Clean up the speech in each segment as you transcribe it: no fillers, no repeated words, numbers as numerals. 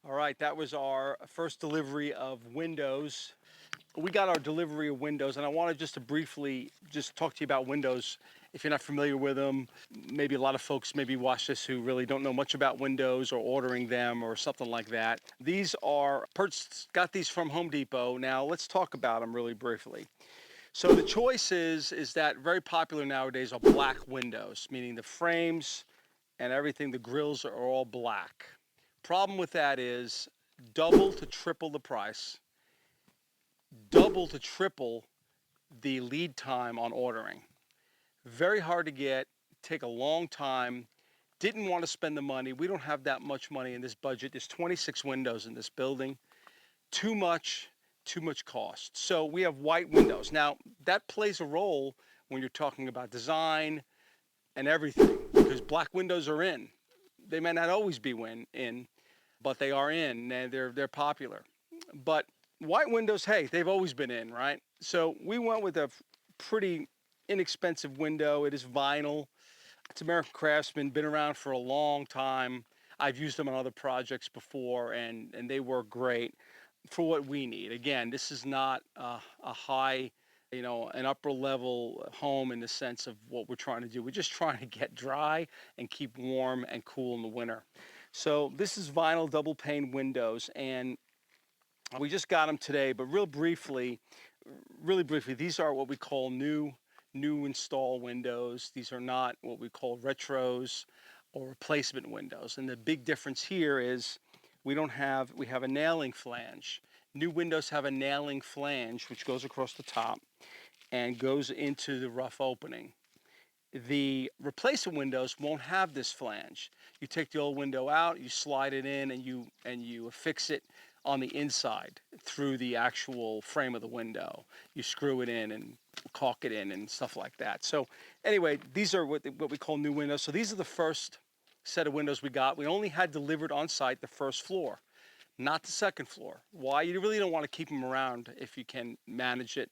All right, that was our first delivery of windows. We got our delivery of windows, and I wanted just to briefly just talk to you about windows. If you're not familiar with them, maybe a lot of folks maybe watch this who really don't know much about windows or ordering them or something like that. These are purchased, got these from Home Depot. Now let's talk about them really briefly. So the choice is that very popular nowadays are black windows, meaning the frames and everything, the grills are all black. Problem with that is double to triple the price, double to triple the lead time on ordering. Very hard to get, take a long time. Didn't want to spend the money. We don't have that much money in this budget. There's 26 windows in this building. Too much, too much cost. So we have white windows. Now, that plays a role when you're talking about design and everything because black windows are in. They may not always be in, but they are in and they're popular. But white windows, hey, they've always been in, right? So we went with a pretty inexpensive window. It is vinyl. It's American Craftsman, been around for a long time. I've used them on other projects before, and they work great for what we need. Again, this is not a high, an upper level home in the sense of what we're trying to do. We're just trying to get dry and keep warm and cool in the winter. So this is vinyl double pane windows, and we just got them today. But really briefly, these are what we call new install windows. These are not what we call retros or replacement windows. And the big difference here is we have a nailing flange. New windows have a nailing flange which goes across the top and goes into the rough opening. The replacement windows won't have this flange. You take the old window out, you slide it in, and you affix it on the inside through the actual frame of the window. You screw it in and caulk it in and stuff like that. So anyway, these are what we call new windows. So these are the first set of windows we got. We only had delivered on site the first floor, not the second floor. Why? You really don't want to keep them around if you can manage it,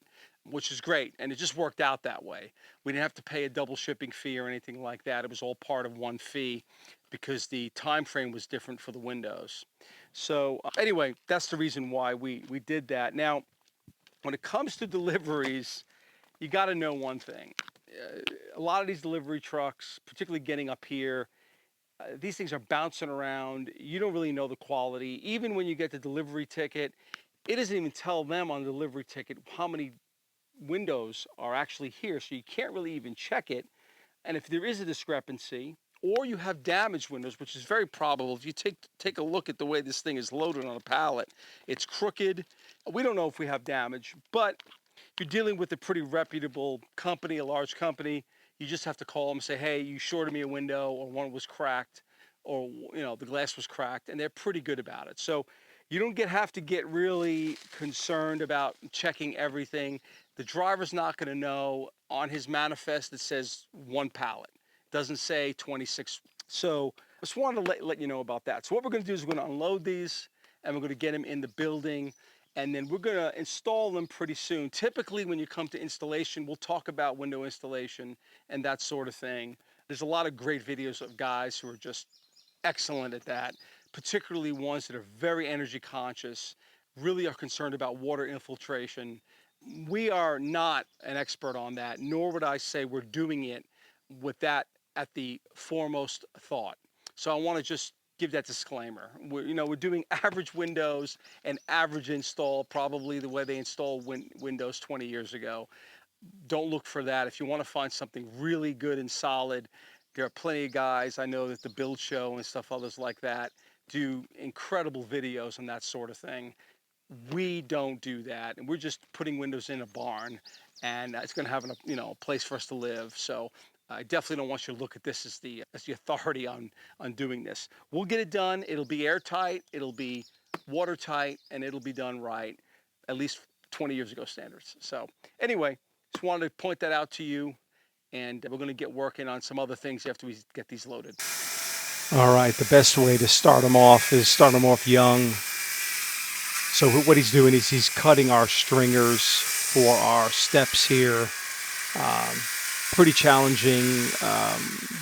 which is great. And it just worked out that way. We didn't have to pay a double shipping fee or anything like that. It was all part of one fee because the time frame was different for the windows. So anyway, that's the reason why we did that. Now, when it comes to deliveries, you got to know one thing. A lot of these delivery trucks, particularly getting up here, these things are bouncing around. You don't really know the quality. Even when you get the delivery ticket, it doesn't even tell them on the delivery ticket how many windows are actually here. So you can't really even check it. And if there is a discrepancy, or you have damaged windows, which is very probable. If you take a look at the way this thing is loaded on a pallet, it's crooked. We don't know if we have damage, but if you're dealing with a pretty reputable company, a large company, you just have to call them and say, hey, you shorted me a window, or one was cracked, or the glass was cracked, and they're pretty good about it. So you don't have to get really concerned about checking everything. The driver's not going to know. On his manifest it says one pallet. It doesn't say 26. So I just wanted to let you know about that. So what we're going to do is we're going to unload these, and we're going to get them in the building, and then we're going to install them pretty soon. Typically when you come to installation, we'll talk about window installation and that sort of thing. There's a lot of great videos of guys who are just excellent at that, particularly ones that are very energy conscious, really are concerned about water infiltration. We are not an expert on that, nor would I say we're doing it with that at the foremost thought. So I want to just give that disclaimer. We're doing average windows and average install, probably the way they installed Windows 20 years ago. Don't look for that. If you want to find something really good and solid, there are plenty of guys I know that the Build Show and stuff, others like that, do incredible videos and that sort of thing. We don't do that, and we're just putting windows in a barn, and it's going to have a place for us to live. So I definitely don't want you to look at this as the authority on doing this. We'll get it done. It'll be airtight, it'll be watertight, and it'll be done right, at least 20 years ago standards. So anyway, just wanted to point that out to you, and we're going to get working on some other things after we get these loaded. All right, the best way to start them off is start them off young. So what he's doing is he's cutting our stringers for our steps here. Pretty challenging,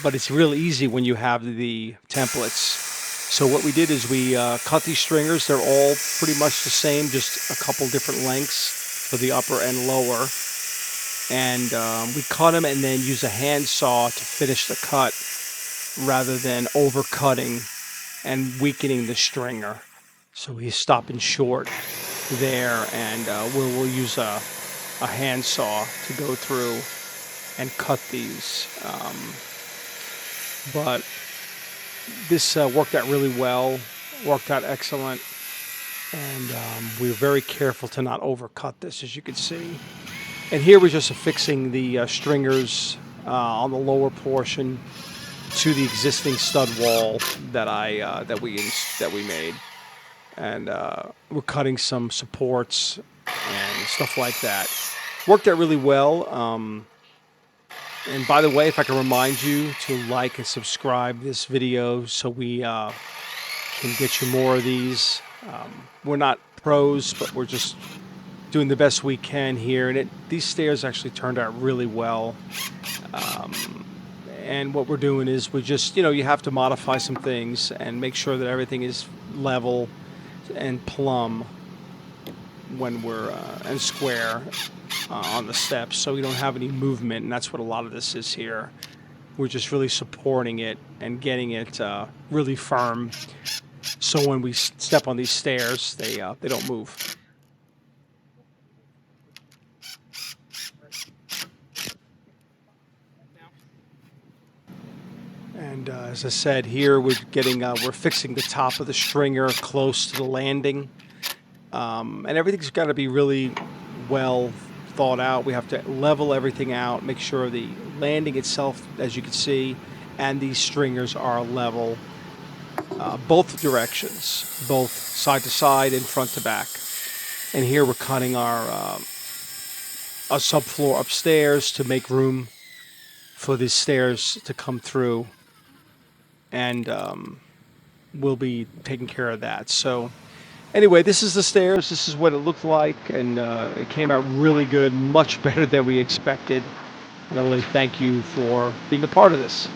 but it's real easy when you have the templates. So what we did is we cut these stringers. They're all pretty much the same, just a couple different lengths for the upper and lower. And we cut them and then use a hand saw to finish the cut rather than overcutting and weakening the stringer. So he's stopping short there, and we'll use a hand saw to go through and cut these. But this worked out really well, worked out excellent, and we were very careful to not overcut this, as you can see. And here we're just affixing the stringers on the lower portion to the existing stud wall that we made, and we're cutting some supports and stuff like that. Worked out really well. And by the way, if I can remind you to like and subscribe this video so we can get you more of these. We're not pros, but we're just doing the best we can here. And these stairs actually turned out really well. And what we're doing is we just, you have to modify some things and make sure that everything is level and plumb when we're and square on the steps, so we don't have any movement. And that's what a lot of this is here. We're just really supporting it and getting it really firm, so when we step on these stairs, they don't move. And as I said, here we're fixing the top of the stringer close to the landing, and everything's got to be really well thought out. We have to level everything out, make sure the landing itself, as you can see, and these stringers are level, both directions, both side to side and front to back. And here we're cutting our subfloor upstairs to make room for these stairs to come through, and we'll be taking care of that. So anyway, this is the stairs. This is what it looked like, and it came out really good, much better than we expected. And I really thank you for being a part of this.